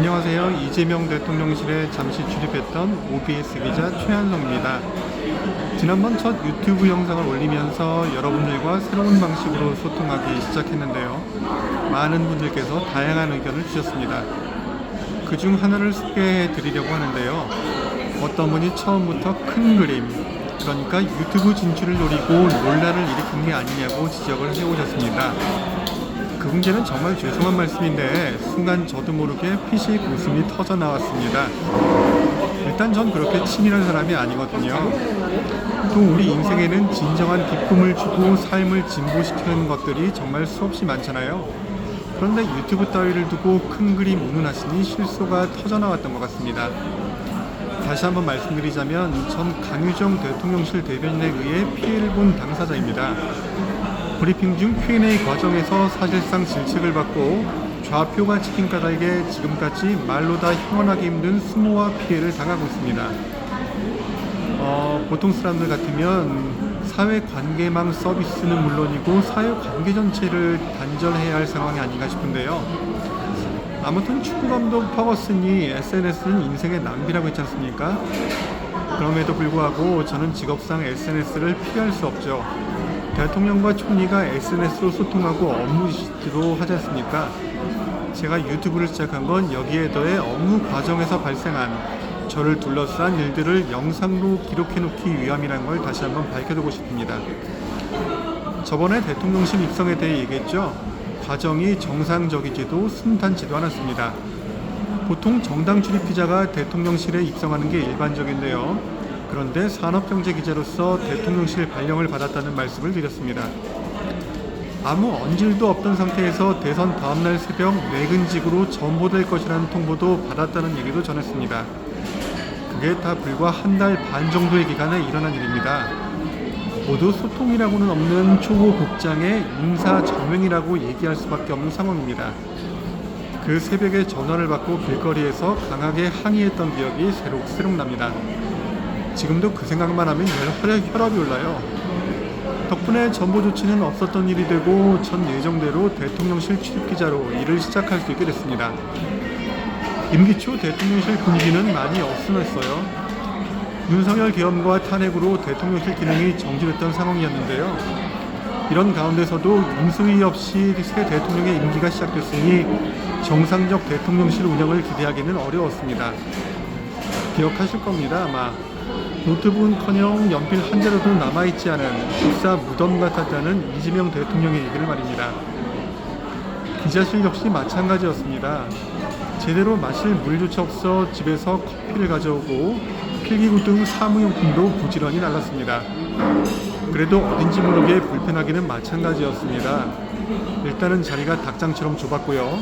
안녕하세요. 이재명 대통령실에 잠시 출입했던 OBS 기자 최한성입니다. 지난번 첫 유튜브 영상을 올리면서 여러분들과 새로운 방식으로 소통하기 시작했는데요. 많은 분들께서 다양한 의견을 주셨습니다. 그 중 하나를 소개해 드리려고 하는데요. 어떤 분이 처음부터 큰 그림, 그러니까 유튜브 진출을 노리고 논란을 일으킨 게 아니냐고 지적을 해오셨습니다. 그 문제는 정말 죄송한 말씀인데 순간 저도 모르게 피식 웃음이 터져 나왔습니다. 일단 전 그렇게 치밀한 사람이 아니거든요. 또 우리 인생에는 진정한 기쁨을 주고 삶을 진보시키는 것들이 정말 수없이 많잖아요. 그런데 유튜브 따위를 두고 큰 그림 운운하시니 실소가 터져 나왔던 것 같습니다. 다시 한번 말씀드리자면 전 강유정 대통령실 대변인에 의해 피해를 본 당사자입니다. 브리핑 중 Q&A 과정에서 사실상 질책을 받고 좌표가 찍힌 까닭에 지금까지 말로 다 형언하기 힘든 수모와 피해를 당하고 있습니다. 보통 사람들 같으면 사회관계망 서비스는 물론이고 사회관계 전체를 단절해야 할 상황이 아닌가 싶은데요. 아무튼 축구감독 퍼거슨이 SNS는 인생의 낭비라고 했지 않습니까? 그럼에도 불구하고 저는 직업상 SNS를 피할 수 없죠. 대통령과 총리가 SNS로 소통하고 업무 지시도 하지 않습니까? 제가 유튜브를 시작한 건 여기에 더해 업무 과정에서 발생한 저를 둘러싼 일들을 영상로 기록해 놓기 위함이라는 걸 다시 한번 밝혀두고 싶습니다. 저번에 대통령실 입성에 대해 얘기했죠. 과정이 정상적이지도 순탄치도 않았습니다. 보통 정당 출입 기자가 대통령실에 입성하는 게 일반적인데요. 그런데 산업경제기자로서 대통령실 발령을 받았다는 말씀을 드렸습니다. 아무 언질도 없던 상태에서 대선 다음날 새벽 내근직으로 전보될 것이라는 통보도 받았다는 얘기도 전했습니다. 그게 다 불과 한 달 반 정도의 기간에 일어난 일입니다. 모두 소통이라고는 없는 초보 국장의 인사 정횡이라고 얘기할 수밖에 없는 상황입니다. 그 새벽에 전화를 받고 길거리에서 강하게 항의했던 기억이 새록새록 납니다. 지금도 그 생각만 하면 혈압이 올라요. 덕분에 전보 조치는 없었던 일이 되고 전 예정대로 대통령실 출입기자로 일을 시작할 수 있게 됐습니다. 임기 초 대통령실 분위기는 많이 어수선했어요. 윤석열 계엄과 탄핵으로 대통령실 기능이 정지됐던 상황이었는데요. 이런 가운데서도 인수위 없이 새 대통령의 임기가 시작됐으니 정상적 대통령실 운영을 기대하기는 어려웠습니다. 기억하실 겁니다, 아마. 노트북은커녕 연필 한 자루도 남아있지 않은 국사 무덤 같았다는 이재명 대통령의 얘기를 말입니다. 기자실 역시 마찬가지였습니다. 제대로 마실 물조차 없어 집에서 커피를 가져오고 필기구 등 사무용품도 부지런히 날랐습니다. 그래도 어딘지 모르게 불편하기는 마찬가지였습니다. 일단은 자리가 닭장처럼 좁았고요.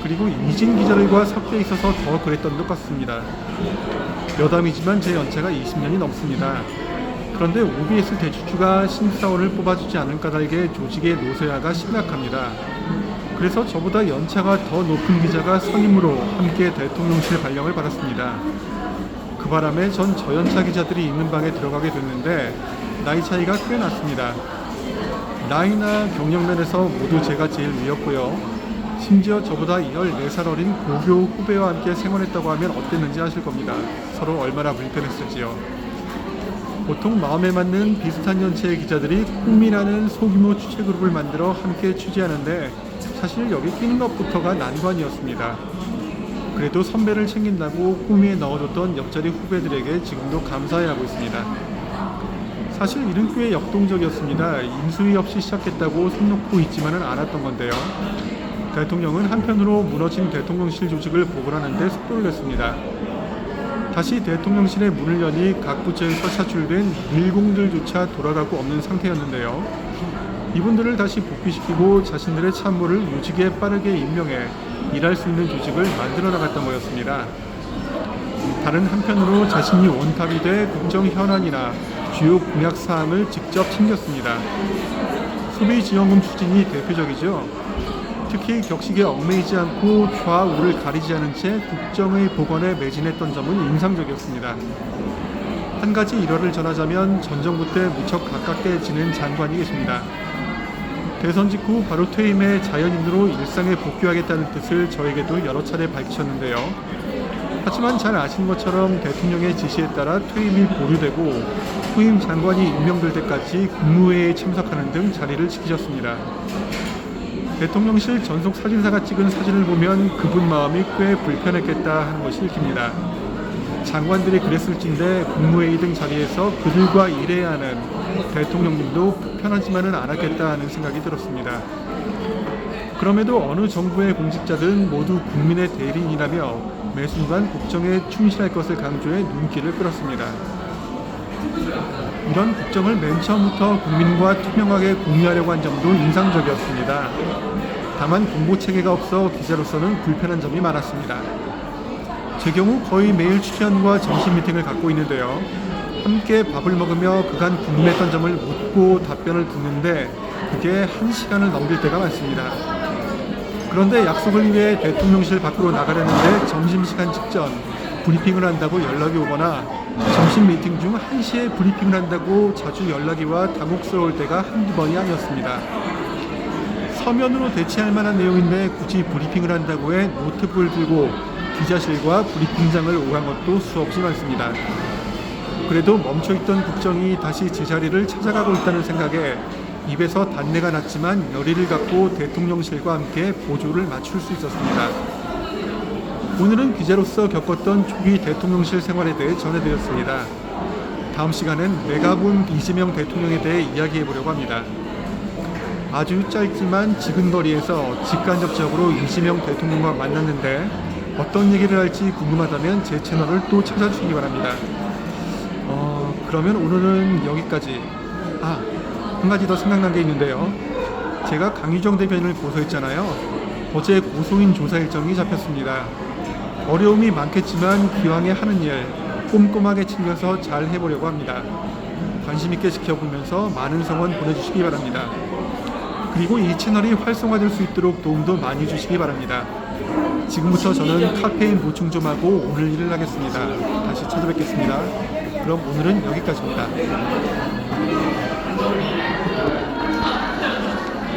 그리고 이진 기자들과 섞여 있어서 더 그랬던 것 같습니다. 여담이지만 제 연차가 20년이 넘습니다. 그런데 OBS 대주주가 심사원을 뽑아주지 않은 까닭에 조직의 노쇠화가 심각합니다. 그래서 저보다 연차가 더 높은 기자가 선임으로 함께 대통령실 발령을 받았습니다. 그 바람에 전 저연차 기자들이 있는 방에 들어가게 됐는데 나이 차이가 꽤 났습니다. 나이나 경력면에서 모두 제가 제일 위였고요. 심지어 저보다 14살 어린 고교 후배와 함께 생활했다고 하면 어땠는지 아실 겁니다. 서로 얼마나 불편했을지요. 보통 마음에 맞는 비슷한 연체의 기자들이 꿈이라는 소규모 취재그룹을 만들어 함께 취재하는데 사실 여기 끼는 것부터가 난관이었습니다. 그래도 선배를 챙긴다고 꿈에 넣어줬던 옆자리 후배들에게 지금도 감사해하고 있습니다. 사실 이런 꽤 역동적이었습니다. 인수위 없이 시작했다고 손 놓고 있지만은 않았던 건데요. 대통령은 한편으로 무너진 대통령실 조직을 복원하는 데 속도를 냈습니다. 다시 대통령실의 문을 여니 각 부처에서 차출된 일공들조차 돌아가고 없는 상태였는데요. 이분들을 다시 복귀시키고 자신들의 참모를 요직에 빠르게 임명해 일할 수 있는 조직을 만들어 나갔던 거였습니다. 다른 한편으로 자신이 원탑이 돼 국정 현안이나 주요 공약 사항을 직접 챙겼습니다. 소비지원금 추진이 대표적이죠. 특히 격식에 얽매이지 않고 좌우를 가리지 않은 채 국정의 복원에 매진했던 점은 인상적이었습니다. 한 가지 일화를 전하자면 전 정부 때 무척 가깝게 지낸 장관이 계십니다. 대선 직후 바로 퇴임해 자연인으로 일상에 복귀하겠다는 뜻을 저에게도 여러 차례 밝히셨는데요. 하지만 잘 아시는 것처럼 대통령의 지시에 따라 퇴임이 보류되고 후임 장관이 임명될 때까지 국무회의에 참석하는 등 자리를 지키셨습니다. 대통령실 전속 사진사가 찍은 사진을 보면 그분 마음이 꽤 불편했겠다 하는 것이 읽힙니다. 장관들이 그랬을진데 국무회의 등 자리에서 그들과 일해야 하는 대통령님도 편하지만은 않았겠다 하는 생각이 들었습니다. 그럼에도 어느 정부의 공직자들은 모두 국민의 대리인이라며 매 순간 국정에 충실할 것을 강조해 눈길을 끌었습니다. 이런 국정을 맨 처음부터 국민과 투명하게 공유하려고 한 점도 인상적이었습니다. 다만 공보체계가 없어 기자로서는 불편한 점이 많았습니다. 제 경우 거의 매일 출연과 점심 미팅을 갖고 있는데요. 함께 밥을 먹으며 그간 궁금했던 점을 묻고 답변을 듣는데 그게 1시간을 넘길 때가 많습니다. 그런데 약속을 위해 대통령실 밖으로 나가려는데 점심시간 직전 브리핑을 한다고 연락이 오거나 점심 미팅 중 1시에 브리핑을 한다고 자주 연락이 와 당혹스러울 때가 한두 번이 아니었습니다. 서면으로 대체할 만한 내용인데 굳이 브리핑을 한다고 해 노트북을 들고 기자실과 브리핑장을 오간 것도 수없이 많습니다. 그래도 멈춰있던 국정이 다시 제자리를 찾아가고 있다는 생각에 입에서 단내가 났지만 열의를 갖고 대통령실과 함께 보조를 맞출 수 있었습니다. 오늘은 기자로서 겪었던 초기 대통령실 생활에 대해 전해드렸습니다. 다음 시간엔 내가 본 이재명 대통령에 대해 이야기해보려고 합니다. 아주 짧지만 지근거리에서 직간접적으로 이재명 대통령과 만났는데 어떤 얘기를 할지 궁금하다면 제 채널을 또 찾아주시기 바랍니다. 그러면 오늘은 여기까지. 한 가지 더 생각난 게 있는데요. 제가 강유정 대변인을 고소했잖아요. 어제 고소인 조사 일정이 잡혔습니다. 어려움이 많겠지만 기왕에 하는 일 꼼꼼하게 챙겨서 잘 해보려고 합니다. 관심 있게 지켜보면서 많은 성원 보내주시기 바랍니다. 그리고 이 채널이 활성화될 수 있도록 도움도 많이 주시기 바랍니다. 지금부터 저는 카페인 보충 좀 하고 오늘 일을 하겠습니다. 다시 찾아뵙겠습니다. 그럼 오늘은 여기까지입니다.